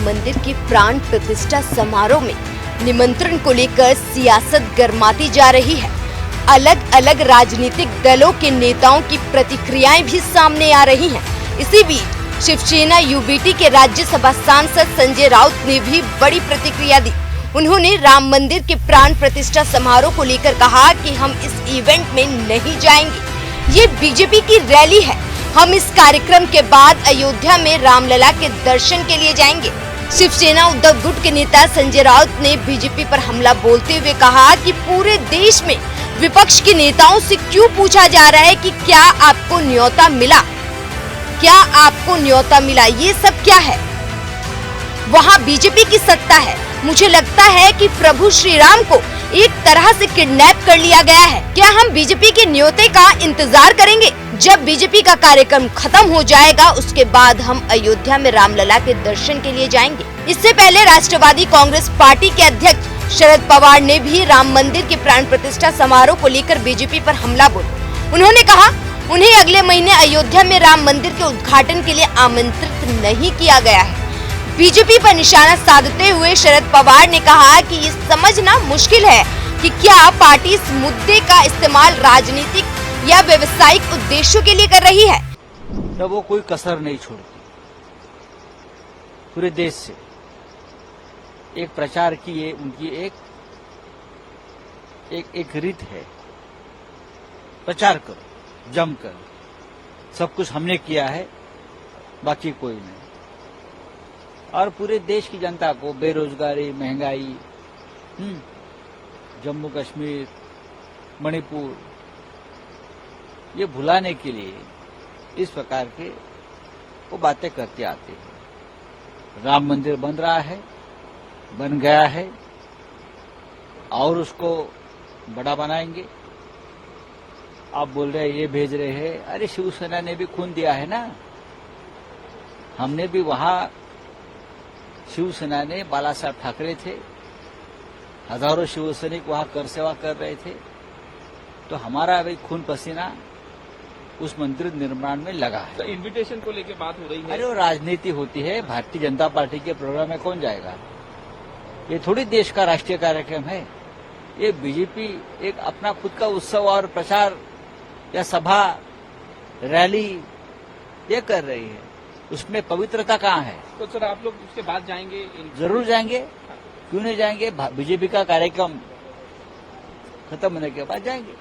राम मंदिर की प्राण प्रतिष्ठा समारोह में निमंत्रण को लेकर सियासत गर्माती जा रही है। अलग अलग राजनीतिक दलों के नेताओं की प्रतिक्रियाएं भी सामने आ रही हैं। इसी बीच शिवसेना यूबीटी के राज्यसभा सांसद संजय राउत ने भी बड़ी प्रतिक्रिया दी। उन्होंने राम मंदिर के प्राण प्रतिष्ठा समारोह को लेकर कहा कि हम इस इवेंट में नहीं जाएंगे, ये बीजेपी की रैली है। हम इस कार्यक्रम के बाद अयोध्या में रामलला के दर्शन के लिए जाएंगे। शिवसेना उद्धव गुट के नेता संजय राउत ने बीजेपी पर हमला बोलते हुए कहा कि पूरे देश में विपक्ष के नेताओं से क्यों पूछा जा रहा है कि क्या आपको न्योता मिला, क्या आपको न्योता मिला, ये सब क्या है? वहाँ बीजेपी की सत्ता है। मुझे लगता है कि प्रभु श्री राम को एक तरह से किडनैप कर लिया गया है। क्या हम बीजेपी के न्योते का इंतजार करेंगे? जब बीजेपी का कार्यक्रम खत्म हो जाएगा उसके बाद हम अयोध्या में रामलला के दर्शन के लिए जाएंगे। इससे पहले राष्ट्रवादी कांग्रेस पार्टी के अध्यक्ष शरद पवार ने भी राम मंदिर के प्राण प्रतिष्ठा समारोह को लेकर बीजेपी पर हमला बोला। उन्होंने कहा उन्हें अगले महीने अयोध्या में राम मंदिर के उद्घाटन के लिए आमंत्रित नहीं किया गया है। बीजेपी पर निशाना साधते हुए शरद पवार ने कहा कि ये समझना मुश्किल है कि क्या पार्टी इस मुद्दे का इस्तेमाल राजनीतिक या व्यवसायिक उद्देश्यों के लिए कर रही है। तो वो कोई कसर नहीं छोड़ती। पूरे देश से एक प्रचार की ये उनकी एक रीत है। प्रचार करो जमकर, सब कुछ हमने किया है, बाकी कोई नहीं। और पूरे देश की जनता को बेरोजगारी, महंगाई, जम्मू कश्मीर, मणिपुर, ये भुलाने के लिए इस प्रकार के वो बातें करते आते हैं। राम मंदिर बन रहा है, बन गया है और उसको बड़ा बनाएंगे। आप बोल रहे हैं ये भेज रहे हैं, अरे शिवसेना ने भी खून दिया है ना। हमने भी वहां, शिवसेना ने, बाला साहब ठाकरे थे, हजारों शिवसैनिक वहां कर सेवा कर रहे थे, तो हमारा अभी खून पसीना उस मंदिर निर्माण में लगा है। तो इन्विटेशन को लेकर बात हो रही है। अरे वो राजनीति होती है। भारतीय जनता पार्टी के प्रोग्राम में कौन जाएगा? ये थोड़ी देश का राष्ट्रीय कार्यक्रम है। ये बीजेपी एक अपना खुद का उत्सव और प्रचार या सभा, रैली ये कर रही है। उसमें पवित्रता कहाँ है? तो सर आप लोग उसके बाद जाएंगे? जरूर जाएंगे, क्यों नहीं जाएंगे? बीजेपी का कार्यक्रम खत्म होने के बाद जाएंगे।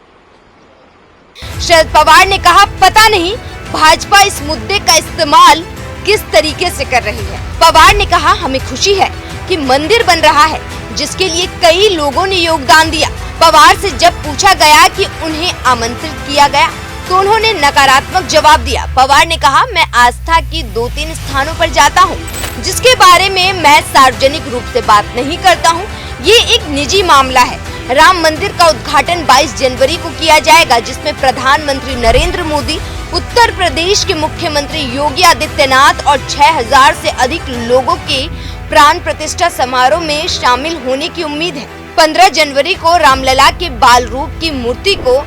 शरद पवार ने कहा पता नहीं भाजपा इस मुद्दे का इस्तेमाल किस तरीके से कर रही है। पवार ने कहा हमें खुशी है कि मंदिर बन रहा है जिसके लिए कई लोगों ने योगदान दिया। पवार से जब पूछा गया कि उन्हें आमंत्रित किया गया तो उन्होंने नकारात्मक जवाब दिया। पवार ने कहा मैं आस्था की 2-3 स्थानों पर जाता हूं, जिसके बारे में मैं सार्वजनिक रूप से बात नहीं करता हूं। ये एक निजी मामला है। राम मंदिर का उद्घाटन 22 जनवरी को किया जाएगा, जिसमें प्रधानमंत्री नरेंद्र मोदी, उत्तर प्रदेश के मुख्यमंत्री योगी आदित्यनाथ और 6000 से अधिक लोगों के प्राण प्रतिष्ठा समारोह में शामिल होने की उम्मीद है। 15 जनवरी को रामलला के बाल रूप की मूर्ति को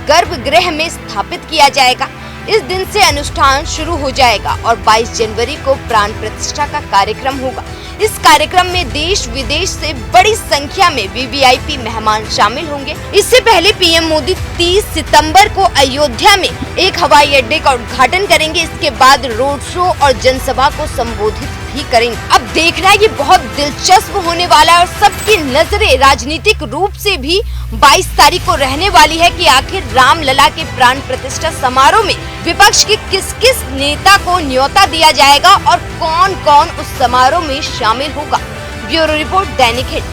गर्भगृह में स्थापित किया जाएगा। इस दिन से अनुष्ठान शुरू हो जाएगा और 22 जनवरी को प्राण प्रतिष्ठा का कार्यक्रम होगा। इस कार्यक्रम में देश विदेश से बड़ी संख्या में वीवीआईपी मेहमान शामिल होंगे। इससे पहले पीएम मोदी 30 सितंबर को अयोध्या में एक हवाई अड्डे का उद्घाटन करेंगे। इसके बाद रोड शो और जनसभा को संबोधित भी करेंगे। अब देखना ये बहुत दिलचस्प होने वाला है और सबकी नजरें राजनीतिक रूप से भी 22 तारीख को रहने वाली है कि आखिर रामलला के प्राण प्रतिष्ठा समारोह में विपक्ष के किस किस नेता को न्योता दिया जाएगा और कौन कौन उस समारोह में शामिल होगा। ब्यूरो रिपोर्ट, दैनिक हिट।